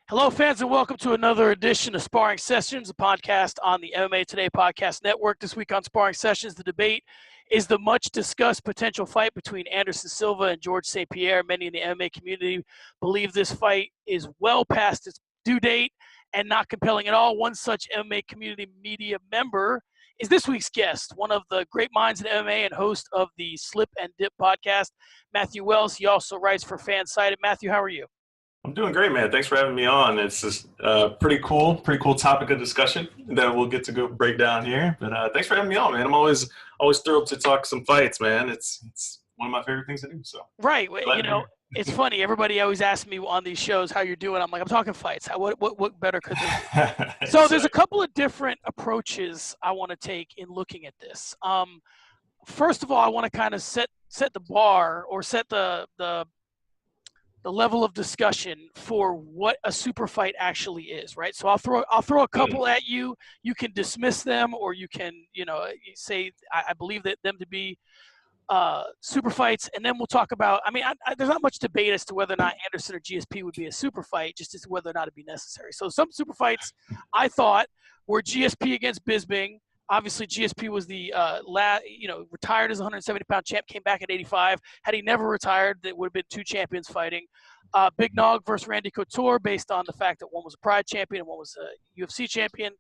Hello, fans, and welcome to another edition of Sparring Sessions, a podcast on the MMA Today Podcast Network. This week on Sparring Sessions, the debate is the much-discussed potential fight between Anderson Silva and George St. Pierre. Many in the MMA community believe this fight is well past its due date and not compelling at all. One such MMA community media member is this week's guest, one of the great minds in MMA and host of the Slip and Dip podcast, Matthew Wells. He also writes for Fansided. Matthew, how are you? I'm doing great, man. Thanks for having me on. It's just pretty cool topic of discussion that we'll get to go break down here. But thanks for having me on, man. I'm always thrilled to talk some fights, man. It's one of my favorite things to do. So right, you know, it's funny. Everybody always asks me on these shows how you're doing. I'm like, I'm talking fights. What better could there be? So there's a couple of different approaches I want to take in looking at this. First of all, I want to kind of set the bar or set the level of discussion for what a super fight actually is, right? So I'll throw a couple at you. You can dismiss them, or you can, say I believe that them to be super fights, and then we'll talk about. I mean, there's not much debate as to whether or not Anderson or GSP would be a super fight, just as to whether or not it'd be necessary. So some super fights I thought were GSP against Bisping. Obviously, GSP was the retired as a 170-pound champ, came back at 85. Had he never retired, there would have been two champions fighting. Big Nog versus Randy Couture, based on the fact that one was a Pride champion and one was a UFC champion.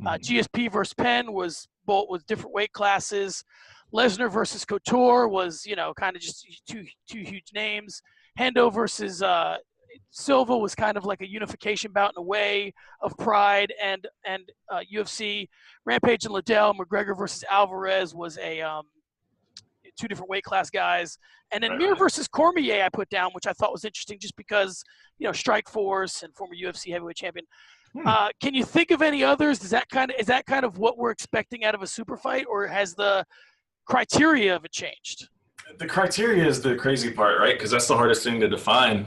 GSP versus Penn was both with different weight classes. Lesnar versus Couture was, kind of just two huge names. Hendo versus Silva was kind of like a unification bout in a way of Pride and UFC. Rampage and Liddell, McGregor versus Alvarez was a two different weight class guys. And then Mir versus Cormier I put down, which I thought was interesting just because, Strike Force and former UFC heavyweight champion. Can you think of any others? Is that kind of what we're expecting out of a super fight, or has the criteria of it changed? The criteria is the crazy part, right? Because that's the hardest thing to define.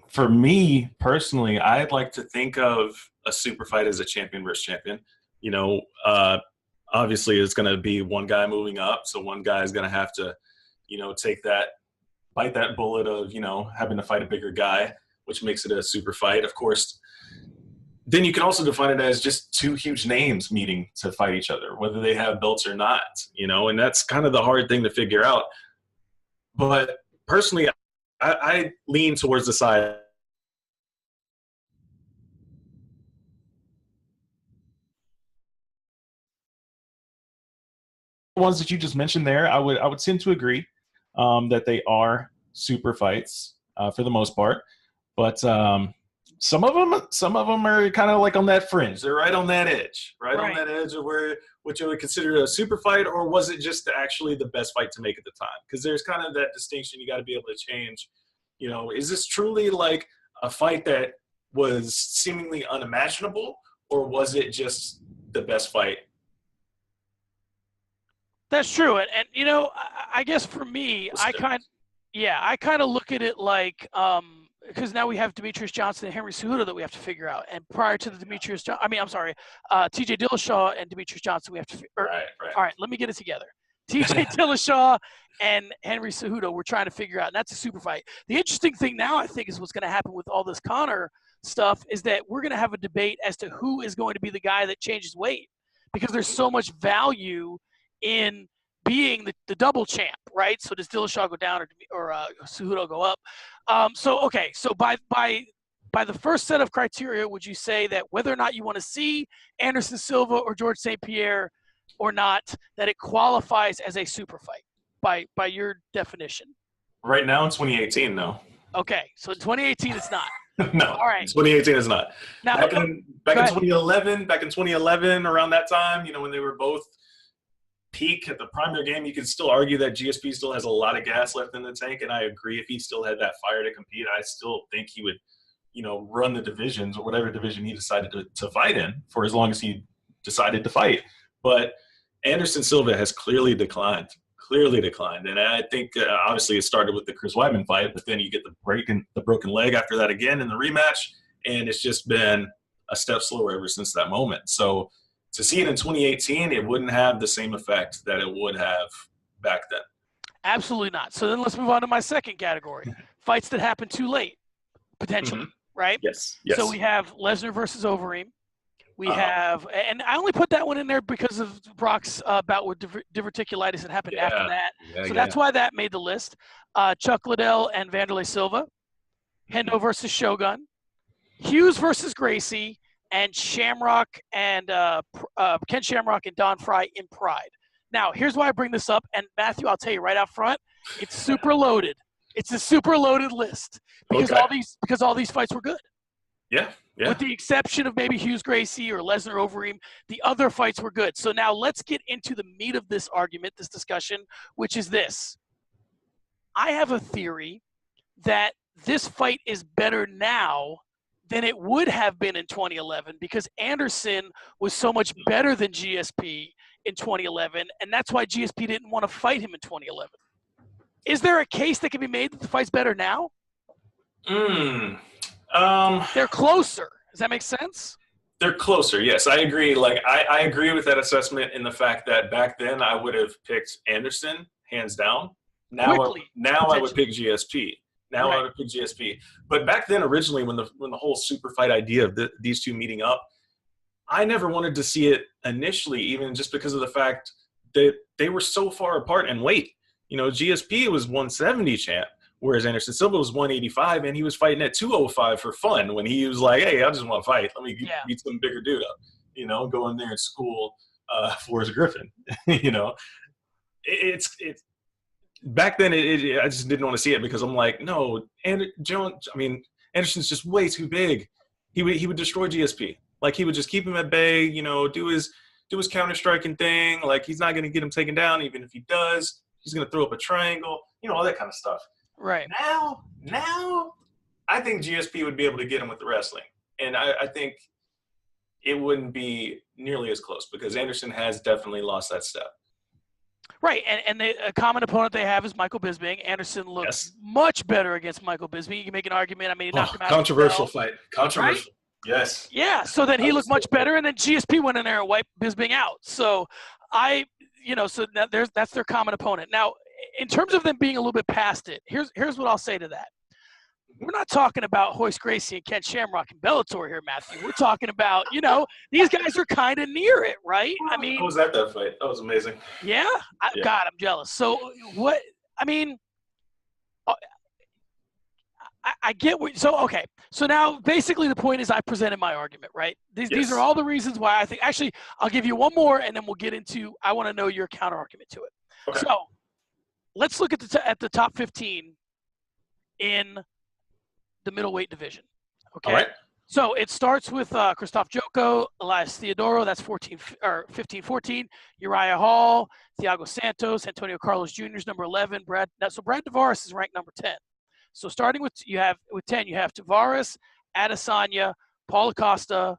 For me personally, I'd like to think of a super fight as a champion versus champion. Obviously it's going to be one guy moving up, so one guy is going to have to, bite that bullet of, having to fight a bigger guy, which makes it a super fight. Of course, then you can also define it as just two huge names meeting to fight each other, whether they have belts or not, and that's kind of the hard thing to figure out. But personally, I lean towards the side. The ones that you just mentioned there, I would tend to agree that they are super fights for the most part, but some of them are kind of like on that fringe. They're right on that edge, on that edge of what you would consider a super fight, or was it just actually the best fight to make at the time? Because there's kind of that distinction you got to be able to change. Is this truly like a fight that was seemingly unimaginable, or was it just the best fight? That's true, and I guess for me, I kind of look at it like because now we have Demetrius Johnson and Henry Cejudo that we have to figure out, and prior to the T.J. Dillashaw and Demetrius Johnson, we have to. Right. All right, let me get it together. T.J. Dillashaw and Henry Cejudo, we're trying to figure out, and that's a super fight. The interesting thing now, I think, is what's going to happen with all this Conor stuff is that we're going to have a debate as to who is going to be the guy that changes weight, because there's so much value in being the double champ, right? So does Dillashaw go down or Cejudo go up? So by the first set of criteria, would you say that whether or not you want to see Anderson Silva or George St. Pierre or not, that it qualifies as a super fight by your definition? Right now in 2018, no. Okay, so in 2018 it's not. No, all right. 2018 is not. Now, back in 2011, around that time, when they were both peak at the prime of their game, you could still argue that GSP still has a lot of gas left in the tank, and I agree if he still had that fire to compete, I still think he would, run the divisions or whatever division he decided to fight in for as long as he decided to fight. But Anderson Silva has clearly declined, and I think obviously it started with the Chris Weidman fight, but then you get the broken leg after that again in the rematch, and it's just been a step slower ever since that moment. So to see it in 2018, it wouldn't have the same effect that it would have back then. Absolutely not. So then let's move on to my second category. Fights that happen too late, potentially, right? Yes. So we have Lesnar versus Overeem. We have, and I only put that one in there because of Brock's bout with diverticulitis that happened after that. So that's why that made the list. Chuck Liddell and Vanderlei Silva. Hendo versus Shogun. Hughes versus Gracie. And Shamrock and Ken Shamrock and Don Fry in Pride. Now, here's why I bring this up. And Matthew, I'll tell you right out front, it's super loaded. It's a super loaded list because all these fights were good. Yeah. With the exception of maybe Hughes Gracie or Lesnar Overeem, the other fights were good. So now let's get into the meat of this argument, this discussion, which is this. I have a theory that this fight is better now than it would have been in 2011 because Anderson was so much better than GSP in 2011, and that's why GSP didn't want to fight him in 2011. Is there a case that can be made that the fight's better now? They're closer. Does that make sense? They're closer, yes. I agree. Like I agree with that assessment in the fact that back then I would have picked Anderson, hands down. Now I would pick GSP. I would pick GSP. But back then, originally, when the whole super fight idea of these two meeting up, I never wanted to see it initially, even just because of the fact that they were so far apart in weight. You know, GSP was 170 champ, whereas Anderson Silva was 185, and he was fighting at 205 for fun when he was like, hey, I just want to fight. Let me beat some bigger dude up, you know, go in there and school Forrest Griffin, you know. It's back then, I just didn't want to see it because I'm like, no, Anderson's just way too big. He would destroy GSP. Like he would just keep him at bay, you know, do his counter striking thing. Like he's not going to get him taken down. Even if he does, he's going to throw up a triangle, you know, all that kind of stuff. Right. Now, I think GSP would be able to get him with the wrestling. And I think it wouldn't be nearly as close because Anderson has definitely lost that step. Right, and a common opponent they have is Michael Bisping. Anderson looks much better against Michael Bisping. You can make an argument. I mean, he knocked him out. Controversial fight. Controversial. Right? Yes. Yeah, so then he looked much better, and then GSP went in there and wiped Bisping out. So that's their common opponent. Now, in terms of them being a little bit past it, here's what I'll say to that. We're not talking about Royce Gracie and Ken Shamrock and Bellator here, Matthew. We're talking about, you know, these guys are kind of near it, right? I mean, how was that fight? That was amazing. Yeah? God, I'm jealous. So what – I mean, I get what – okay. So now basically the point is I presented my argument, right? These are all the reasons why I think – actually, I'll give you one more and then we'll get into – I want to know your counter argument to it. Okay. So let's look at the top 15 in – the middleweight division. Okay. All right. So it starts with Christoph Joko, Elias Theodoro, that's 15-14, Uriah Hall, Thiago Santos, Antonio Carlos Jr. is number 11. Brad Tavares is ranked number 10. So starting with 10, you have Tavares, Adesanya, Paulo Costa,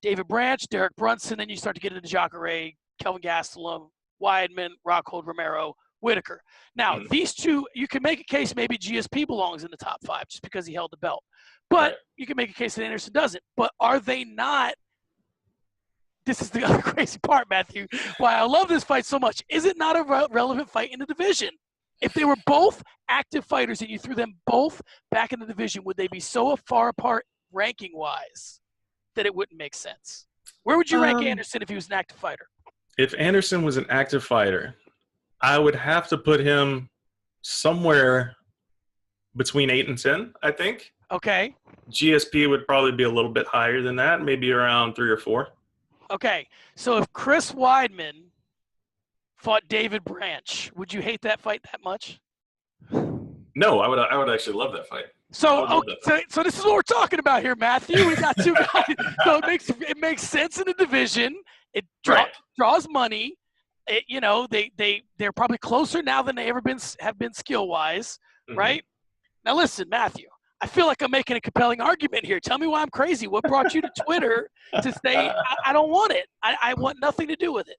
David Branch, Derek Brunson, then you start to get into Jacare, Kelvin Gastelum, Weidman, Rockhold, Romero, Whitaker. Now, these two, you can make a case maybe GSP belongs in the top 5 just because he held the belt. But you can make a case that Anderson doesn't. But are they not – this is the other crazy part, Matthew, why I love this fight so much. Is it not a relevant fight in the division? If they were both active fighters and you threw them both back in the division, would they be so far apart ranking-wise that it wouldn't make sense? Where would you rank Anderson if he was an active fighter? If Anderson was an active fighter – I would have to put him somewhere between 8 and 10, I think. Okay. GSP would probably be a little bit higher than that, maybe around 3 or 4. Okay. So if Chris Weidman fought David Branch, would you hate that fight that much? No, I would actually love that fight. So this is what we're talking about here, Matthew. We got two guys. So it makes sense in the division. It draws money. They're probably closer now than they have been skill-wise, right? Now listen, Matthew, I feel like I'm making a compelling argument here. Tell me why I'm crazy. What brought you to Twitter to say I don't want it? I want nothing to do with it.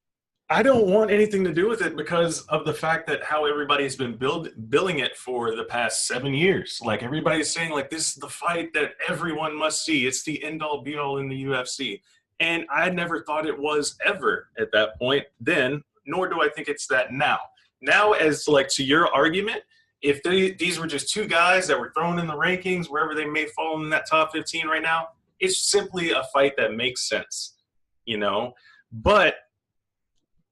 I don't want anything to do with it because of the fact that how everybody's been billing it for the past 7 years. Like everybody's saying like this is the fight that everyone must see. It's the end-all be-all in the UFC. And I never thought it was ever at that point then. Nor do I think it's that now. Now, as like to your argument, if these were just two guys that were thrown in the rankings, wherever they may fall in that top 15 right now, it's simply a fight that makes sense, you know? But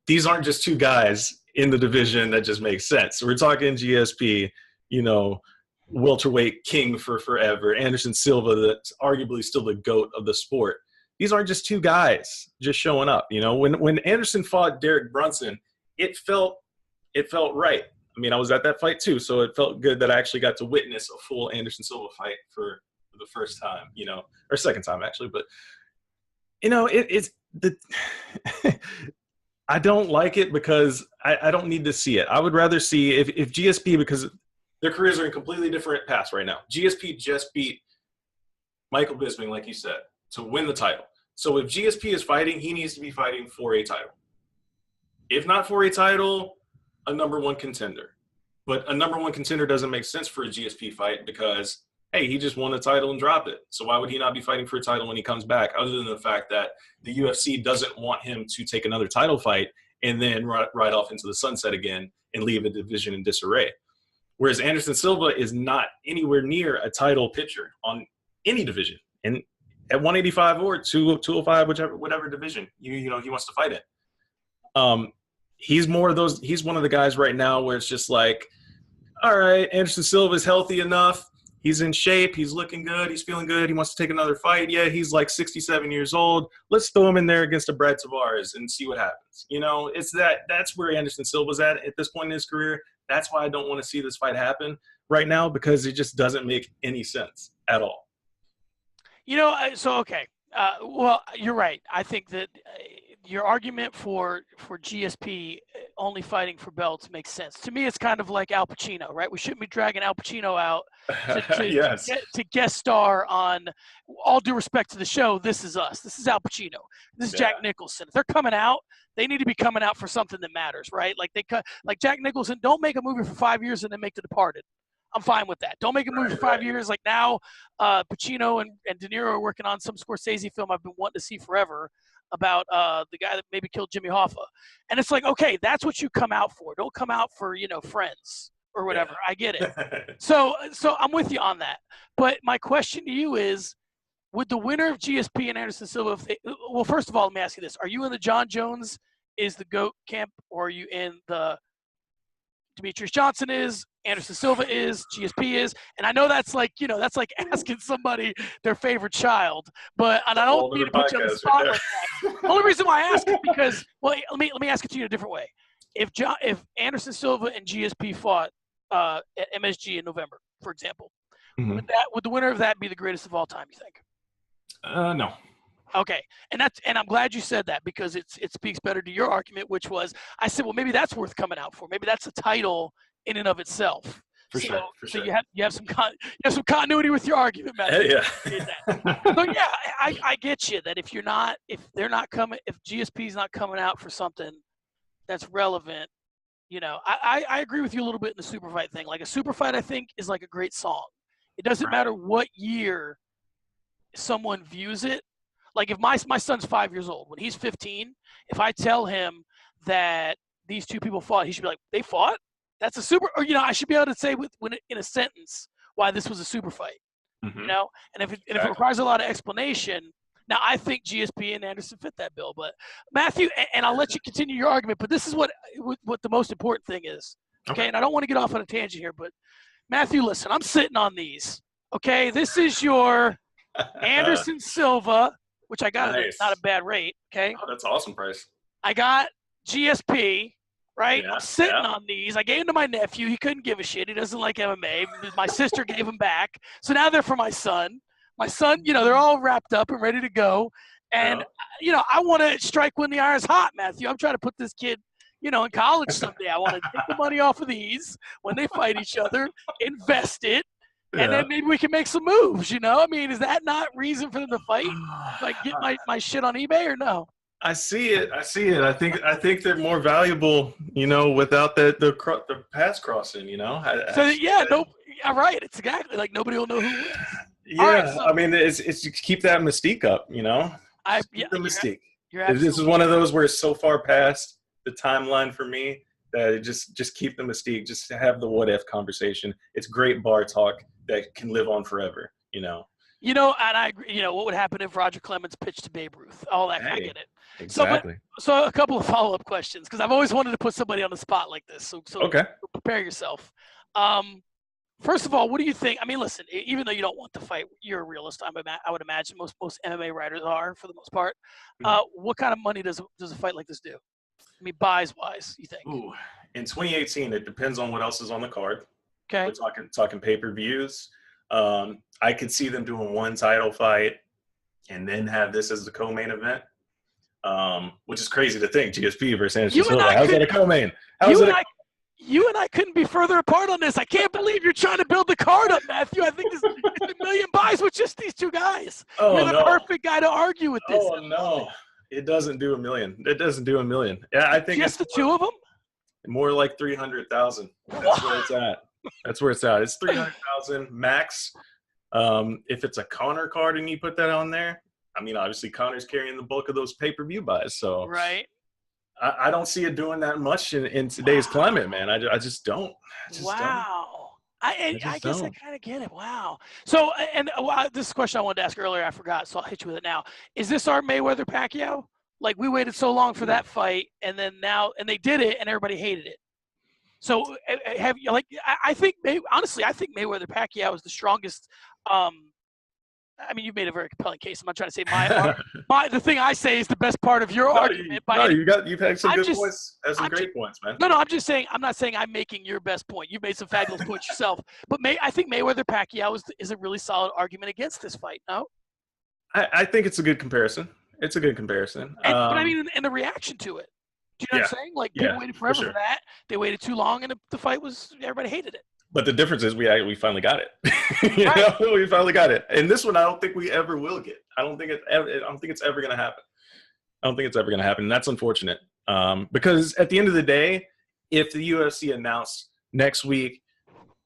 these aren't just two guys in the division that just makes sense. We're talking GSP, you know, welterweight king for forever, Anderson Silva, that's arguably still the GOAT of the sport. These aren't just two guys just showing up, you know? When Anderson fought Derek Brunson, it felt right. I mean, I was at that fight too, so it felt good that I actually got to witness a full Anderson Silva fight for the first time, you know, or second time actually. But, you know, it's the I don't like it because I don't need to see it. I would rather see if GSP, because their careers are in completely different paths right now. GSP just beat Michael Bisping, like you said, to win the title. So if GSP is fighting, he needs to be fighting for a title. If not for a title, a number one contender. But a number one contender doesn't make sense for a GSP fight because, hey, he just won a title and dropped it. So why would he not be fighting for a title when he comes back, other than the fact that the UFC doesn't want him to take another title fight and then ride off into the sunset again and leave a division in disarray. Whereas Anderson Silva is not anywhere near a title picture on any division. And at 185 or 205, whatever division you know he wants to fight in. He's more of those. He's one of the guys right now where it's just like, all right, Anderson Silva is healthy enough. He's in shape. He's looking good. He's feeling good. He wants to take another fight. Yeah, he's like 67 years old. Let's throw him in there against a Brad Tavares and see what happens. You know, it's that's where Anderson Silva's at this point in his career. That's why I don't want to see this fight happen right now, because it just doesn't make any sense at all. You know, so okay. Well, you're right. I think that your argument for GSP only fighting for belts makes sense. To me, it's kind of like Al Pacino, right? We shouldn't be dragging Al Pacino out Yes. to guest star on, all due respect to the show, This Is Us. This is Al Pacino. This is Jack Nicholson. If they're coming out, they need to be coming out for something that matters, right? Like Jack Nicholson, don't make a movie for 5 years and then make The Departed. I'm fine with that. Don't make a movie for 5 years. Like now, Pacino and De Niro are working on some Scorsese film I've been wanting to see forever about the guy that maybe killed Jimmy Hoffa. And it's like, okay, that's what you come out for. Don't come out for, you know, Friends or whatever. Yeah. I get it. So I'm with you on that. But my question to you is, would the winner of GSP and Anderson Silva, well, first of all, let me ask you this. Are you in the John Jones is the GOAT camp, or are you in the Demetrius Johnson is, Anderson Silva is, GSP is? And I know that's like, you know, that's like asking somebody their favorite child, but, and I don't mean to put you on the spot like that. The only reason why I ask is because, well, let me ask it to you in a different way. If Anderson Silva and GSP fought at MSG in November, for example, would the winner of that be the greatest of all time, you think? No. Okay, and I'm glad you said that, because it speaks better to your argument, which was, I said, well, maybe that's worth coming out for. Maybe that's a title in and of itself. For sure. So you have some continuity with your argument, Matt. Yeah. So yeah, I get you that if GSP's not coming out for something that's relevant, you know, I agree with you a little bit in the super fight thing. Like a super fight, I think, is like a great song. It doesn't matter what year someone views it. Like if my son's 5 years old, when he's 15, if I tell him that these two people fought, he should be like, they fought? That's a super, or, you know, I should be able to say in a sentence why this was a super fight, you know? And if it requires a lot of explanation, now I think GSP and Anderson fit that bill. But Matthew, and I'll let you continue your argument, but this is what the most important thing is, okay? And I don't want to get off on a tangent here, but Matthew, listen, I'm sitting on these, okay? This is your Anderson Silva, which I got at not a bad rate, okay? Oh, that's an awesome price. I got GSP, right? Yeah, I'm sitting on these. I gave them to my nephew. He couldn't give a shit. He doesn't like MMA. My sister gave them back. So now they're for my son. My son, you know, they're all wrapped up and ready to go. And, you know, I want to strike when the iron's hot, Matthew. I'm trying to put this kid, you know, in college someday. I want to take the money off of these when they fight each other, invest it, and then maybe we can make some moves, you know? I mean, is that not reason for them to fight? Like, get my shit on eBay or no? I see it. I think they're more valuable, you know, without the pass crossing, you know? All right. It's exactly like nobody will know who wins. Yeah, right, so, I mean, it's to keep that mystique up, you know? The mystique. This is one of those where it's so far past the timeline for me Just keep the mystique. Just have the what if conversation. It's great bar talk that can live on forever. And I agree. What would happen if Roger Clemens pitched to Babe Ruth? All that, I get it. Exactly. So a couple of follow-up questions, because I've always wanted to put somebody on the spot like this. So okay. Prepare yourself. First of all, what do you think? I mean, listen, even though you don't want to fight, you're a realist. I would imagine most MMA writers are, for the most part. What kind of money does a fight like this do? I mean, buys-wise, you think? Ooh, in 2018, it depends on what else is on the card. Okay. We're talking pay-per-views. I could see them doing one title fight and then have this as the co-main event, which is crazy to think. GSP versus Anderson Silva. How's that a co-main? You and I couldn't be further apart on this. I can't believe you're trying to build the card up, Matthew. I think it's a million buys with just these two guys. Oh, you're the perfect guy to argue with this. Oh, no. It doesn't do a million. It doesn't do a million. Yeah, I think just the two of them? More like 300,000. That's where it's at. That's where it's at. It's 300,000 max. If it's a Conor card and you put that on there, I mean, obviously Conor's carrying the bulk of those pay-per-view buys. So right. I don't see it doing that much in today's climate, man. I just don't. Wow. I guess I kind of get it. Wow. So, this is a question I wanted to ask earlier. I forgot, so I'll hit you with it now. Is this our Mayweather-Pacquiao? Like, we waited so long for that fight, and then now – and they did it, and everybody hated it. So, I think Mayweather-Pacquiao is the strongest I mean, you've made a very compelling case. I'm not trying to say the thing I say is the best part of your argument. You've had some good points. Had some great points, man. No, I'm just saying. I'm not saying I'm making your best point. You've made some fabulous points yourself. But I think Mayweather-Pacquiao is a really solid argument against this fight. No, I think it's a good comparison. It's a good comparison. But I mean, and the reaction to it. Do you know what I'm saying? Like, people waited forever for that. They waited too long, and the fight everybody hated it. But the difference is we finally got it. We finally got it. And this one, I don't think we ever will get. I don't think it's ever going to happen. I don't think it's ever going to happen. And that's unfortunate. Because at the end of the day, if the UFC announced next week,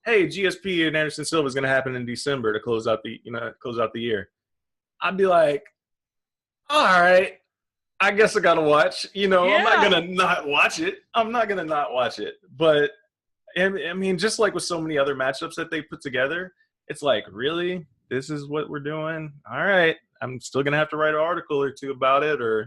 hey, GSP and Anderson Silva is going to happen in December to close out the year, I'd be like, all right, I guess I got to watch. I'm not going to not watch it. But I mean, just like with so many other matchups that they put together, it's like, really? This is what we're doing? All right. I'm still going to have to write an article or two about it or,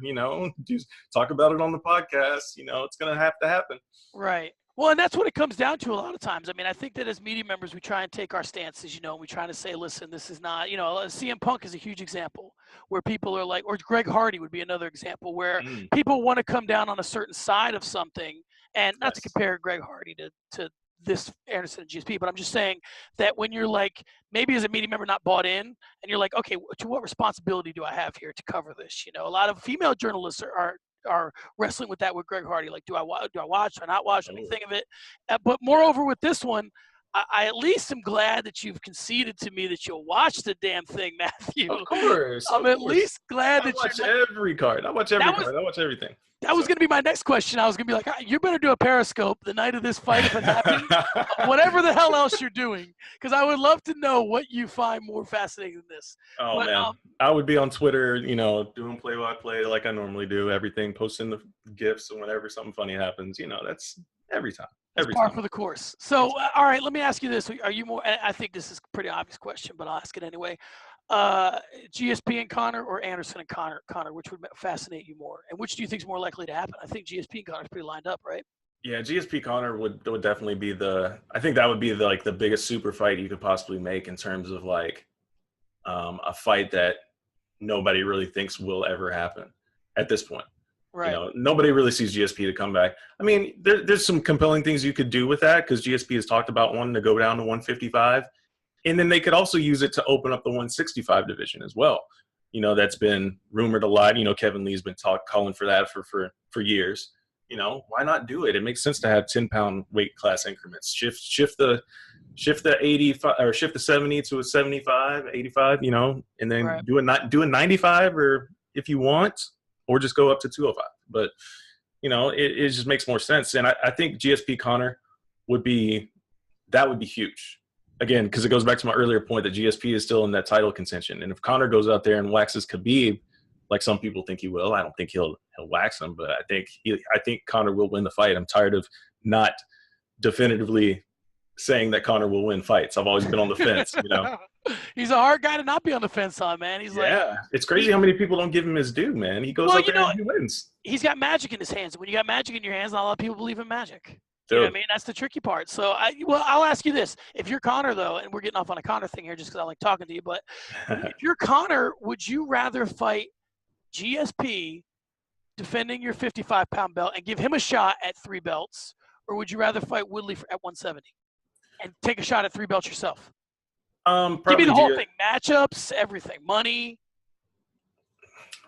just talk about it on the podcast. It's going to have to happen. Right. Well, and that's what it comes down to a lot of times. I mean, I think that as media members, we try and take our stances, and we try to say, listen, this is not, CM Punk is a huge example where people are like, or Greg Hardy would be another example where people want to come down on a certain side of something. And not to compare Greg Hardy to this Anderson and GSP, but I'm just saying that when you're like, maybe as a media member not bought in, and you're like, okay, to what responsibility do I have here to cover this? A lot of female journalists are wrestling with that with Greg Hardy. Like, do I watch? Do I not watch? What do you think of it? But moreover, with this one, I at least am glad that you've conceded to me that you'll watch the damn thing, Matthew. Of course. I'm at least glad that you watch every card. I watch every card. I watch everything. That was going to be my next question. I was going to be like, you better do a Periscope the night of this fight if it happens, whatever the hell else you're doing, because I would love to know what you find more fascinating than this. Oh, man. I would be on Twitter, doing play-by-play like I normally do, everything, posting the GIFs and whenever something funny happens. That's every time. Every par time. for the course. So, all right, let me ask you this. Are you more – I think this is a pretty obvious question, but I'll ask it anyway. GSP and Conor or Anderson and Conor, which would fascinate you more? And which do you think is more likely to happen? I think GSP and Conor is pretty lined up, right? Yeah, GSP Conor would definitely be I think that would be the biggest super fight you could possibly make in terms of a fight that nobody really thinks will ever happen at this point. Right. Nobody really sees GSP to come back. I mean, there's some compelling things you could do with that because GSP has talked about wanting to go down to 155. And then they could also use it to open up the 165 division as well. That's been rumored a lot. Kevin Lee's been calling for that for years. Why not do it? It makes sense to have 10-pound weight class increments. Shift the 85 or shift the 70 to a 75, 85. And then do a 95 or if you want, or just go up to 205. But it just makes more sense. And I think GSP Conor would be huge. Again, because it goes back to my earlier point that GSP is still in that title contention. And if Conor goes out there and waxes Khabib, like some people think he will, I don't think he'll wax him, but I think Conor will win the fight. I'm tired of not definitively saying that Conor will win fights. I've always been on the fence, you know. He's a hard guy to not be on the fence on, man. He's It's crazy how many people don't give him his due, man. He goes out there and he wins. He's got magic in his hands. When you got magic in your hands, not a lot of people believe in magic. Dude. You know what I mean? That's the tricky part. So, I'll ask you this. If you're Conor, though, and we're getting off on a Conor thing here just because I like talking to you, but if you're Conor, would you rather fight GSP defending your 55-pound belt and give him a shot at 3 belts, or would you rather fight Woodley at 170 and take a shot at 3 belts yourself? Give me the whole thing, matchups, everything, money.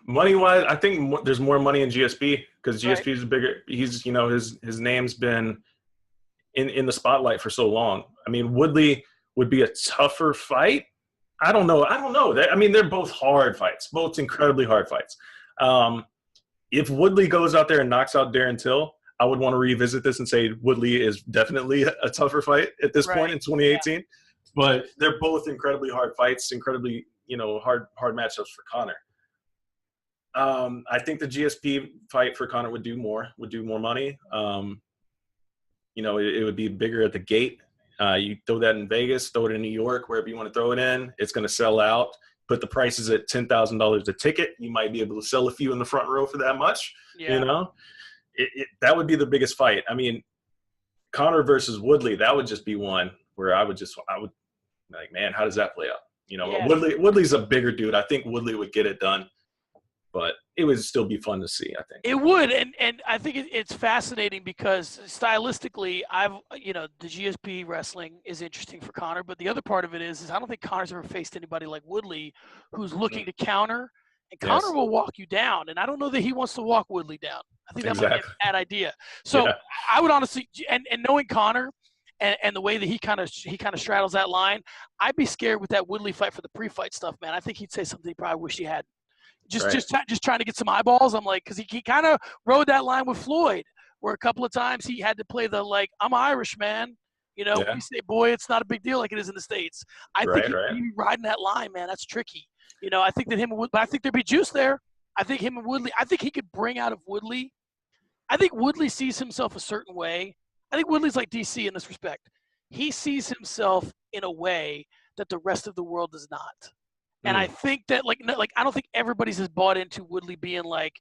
Money-wise, I think there's more money in GSP because GSP is bigger. He's, you know, his name's been in the spotlight for so long. I mean, Woodley would be a tougher fight. I don't know. I mean, they're both hard fights, both incredibly hard fights. If Woodley goes out there and knocks out Darren Till, I would want to revisit this and say Woodley is definitely a tougher fight at this point in 2018. Yeah. But they're both incredibly hard fights, incredibly, you know, hard matchups for Conor. I think the GSP fight for Conor would do more money. You know, it would be bigger at the gate. You throw that in Vegas, throw it in New York, wherever you want to throw it in. It's going to sell out. Put the prices at $10,000 a ticket. You might be able to sell a few in the front row for that much. Yeah. You know, that would be the biggest fight. I mean, Conor versus Woodley, that would just be one where I would like, man, how does that play out? You know, yeah. Woodley's a bigger dude. I think Woodley would get it done. But it would still be fun to see, I think. It would, and I think it's fascinating because stylistically, the GSP wrestling is interesting for Conor, but the other part of it is I don't think Conor's ever faced anybody like Woodley who's looking to counter, and Conor will walk you down, and I don't know that he wants to walk Woodley down. I think that might be a bad idea. So I would honestly, and knowing Conor and the way that he kind of straddles that line, I'd be scared with that Woodley fight for the pre-fight stuff, man. I think he'd say something he probably wished he hadn't. Just trying to get some eyeballs. I'm like, because he kind of rode that line with Floyd, where a couple of times he had to play the like, I'm Irish, man. You know, you say, boy, it's not a big deal like it is in the States. I think he'd be riding that line, man. That's tricky. You know, I think that I think there'd be juice there. I think him and Woodley. I think he could bring out of Woodley. I think Woodley sees himself a certain way. I think Woodley's like DC in this respect. He sees himself in a way that the rest of the world does not. And I think that, like, I don't think everybody's has bought into Woodley being, like,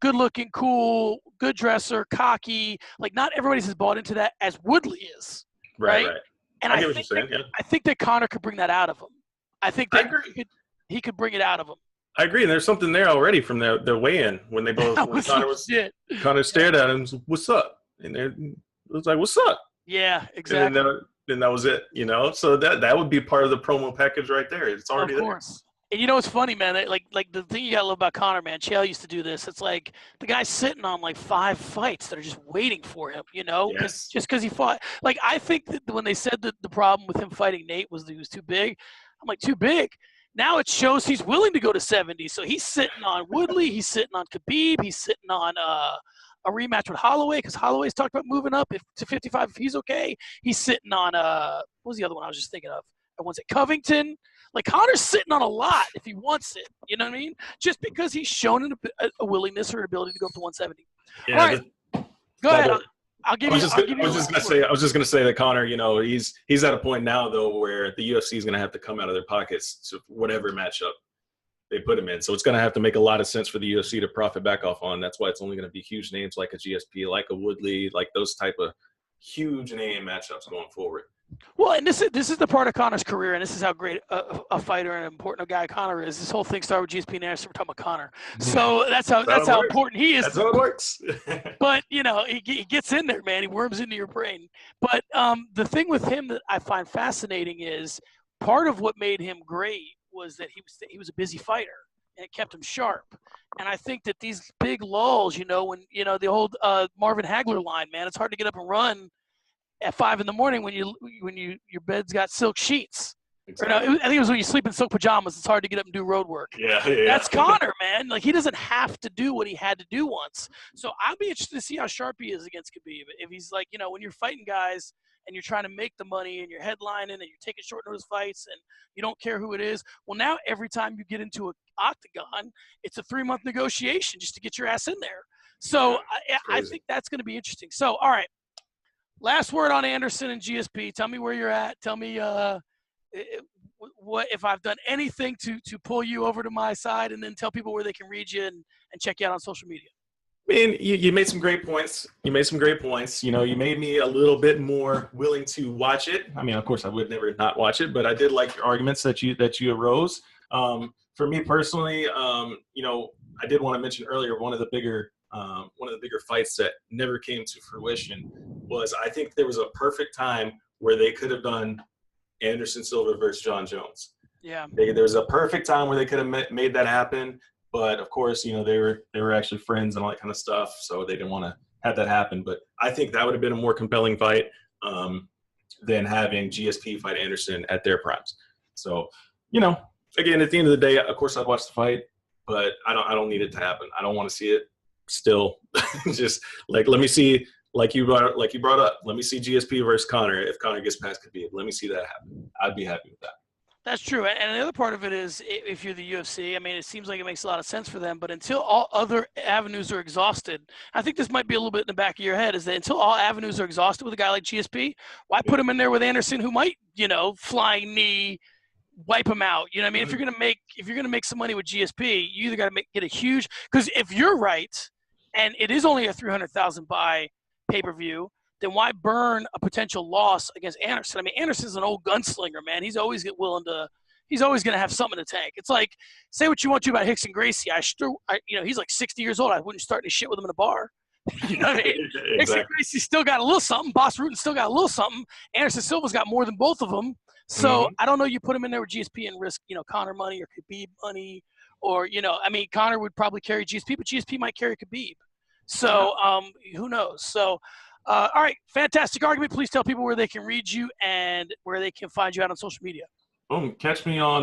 good-looking, cool, good dresser, cocky. Like, not everybody's has bought into that as Woodley is. Right. And I think that Conor could bring that out of him. I think that he could bring it out of him. I agree. And there's something there already from the weigh-in when they both Conor stared at him, what's up? And it was like, what's up? Yeah, exactly. And that was it, you know. So that would be part of the promo package right there. It's already there. Of course. And you know what's funny, man? Like the thing you gotta love about Conor, man. Chael used to do this. It's like the guy's sitting on like 5 fights that are just waiting for him, you know, just because he fought. Like I think that when they said that the problem with him fighting Nate was that he was too big, I'm like, too big. Now it shows he's willing to go to 70. So he's sitting on Woodley. He's sitting on Khabib. He's sitting on a rematch with Holloway because Holloway's talked about moving up to 55 if he's okay. He's sitting on what was the other one I was just thinking of? I want to say Covington. Like Conor's sitting on a lot if he wants it. You know what I mean? Just because he's shown a willingness or an ability to go up to 170. Yeah, all right, go ahead. I'll give you. I was just gonna say that Conor, you know, he's at a point now though where the UFC is gonna have to come out of their pockets to whatever matchup they put him in. So it's going to have to make a lot of sense for the UFC to profit back off on. That's why it's only going to be huge names like a GSP, like a Woodley, like those type of huge name matchups going forward. Well, and this is the part of Conor's career, and this is how great a fighter and important a guy Conor is. This whole thing started with GSP and Anderson. We're talking about Conor. So that's how important he is. That's how it works. But, you know, he gets in there, man. He worms into your brain. But the thing with him that I find fascinating is part of what made him great was that he was a busy fighter, and it kept him sharp. And I think that these big lulls, you know, when, you know, the old Marvin Hagler line, man, it's hard to get up and run at 5 a.m. when your bed's got silk sheets. Exactly. Or no, I think it was when you sleep in silk pajamas. It's hard to get up and do road work. Yeah. That's Conor, man. Like he doesn't have to do what he had to do once. So I'll be interested to see how sharp he is against Khabib. If he's like, you know, when you're fighting guys and you're trying to make the money and you're headlining and you're taking short notice fights and you don't care who it is. Well, now every time you get into an octagon, it's a 3-month negotiation just to get your ass in there. So I think that's going to be interesting. So, all right, Last word on Anderson and GSP. Tell me where you're at. Tell me what if I've done anything to pull you over to my side, and then tell people where they can read you and check you out on social media. I mean, you made some great points. You know, you made me a little bit more willing to watch it. I mean, of course, I would never not watch it, but I did like your arguments that you arose. For me personally, you know, I did want to mention earlier one of the bigger fights that never came to fruition was, I think there was a perfect time where they could have done Anderson Silva versus John Jones. Yeah, there was a perfect time where they could have made that happen. But of course, you know, they were actually friends and all that kind of stuff, so they didn't want to have that happen. But I think that would have been a more compelling fight than having GSP fight Anderson at their primes. So, you know, again, at the end of the day, of course, I'd watch the fight, but I don't need it to happen. I don't want to see it still. Just like, let me see, like you brought up, let me see GSP versus Conor. If Conor gets past Khabib, let me see that happen. I'd be happy with that. that's true. And the other part of it is, if you're the UFC, I mean, it seems like it makes a lot of sense for them. But until all other avenues are exhausted, I think this might be a little bit in the back of your head, is that until all avenues are exhausted with a guy like GSP, why put him in there with Anderson, who might, you know, flying knee, wipe him out? You know what I mean? If you're gonna make some money with GSP, you either got to get a huge, because if you're right, and it is only a 300,000 buy pay-per-view, then why burn a potential loss against Anderson? I mean, Anderson's an old gunslinger, man. He's always going to have something in the tank. It's like, say what you want to about Rickson Gracie. You know, he's like 60 years old. I wouldn't start any shit with him in a bar. You know what I mean? Exactly. Rickson Gracie's still got a little something. Boss Rutan still got a little something. Anderson Silva's got more than both of them. So I don't know, you put him in there with GSP and risk, you know, Conor money or Khabib money, or, you know, I mean, Conor would probably carry GSP, but GSP might carry Khabib. So who knows? So, all right, fantastic argument. Please tell people where they can read you and where they can find you out on social media. Boom. Catch me on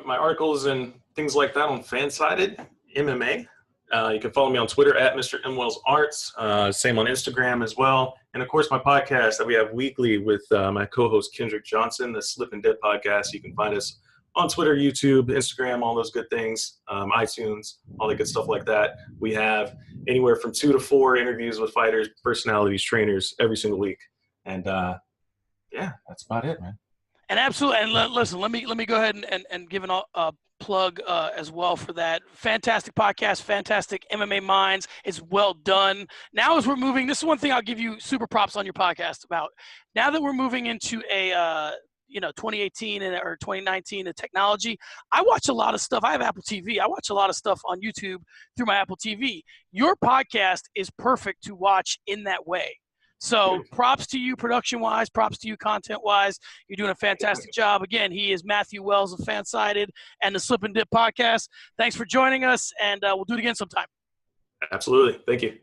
my articles and things like that on Fansided MMA. You can follow me on Twitter at Mr. M. Wells Arts. Same on Instagram as well. And, of course, my podcast that we have weekly with my co-host Kendrick Johnson, the Slip and Dip podcast. You can find us on Twitter, YouTube, Instagram, all those good things, iTunes, all the good stuff like that. We have anywhere from 2 to 4 interviews with fighters, personalities, trainers every single week. And, yeah, that's about it, man. And absolutely, and listen, let me go ahead and give a plug as well for that. Fantastic podcast, fantastic MMA minds. It's well done. Now as we're moving, this is one thing I'll give you super props on your podcast about. Now that we're moving into a 2018 or 2019, the technology, I watch a lot of stuff. I have Apple TV. I watch a lot of stuff on YouTube through my Apple TV. Your podcast is perfect to watch in that way. So props to you production-wise, props to you content-wise. You're doing a fantastic job. Again, he is Matthew Wells of Fansided and the Slip and Dip podcast. Thanks for joining us, and we'll do it again sometime. Absolutely. Thank you.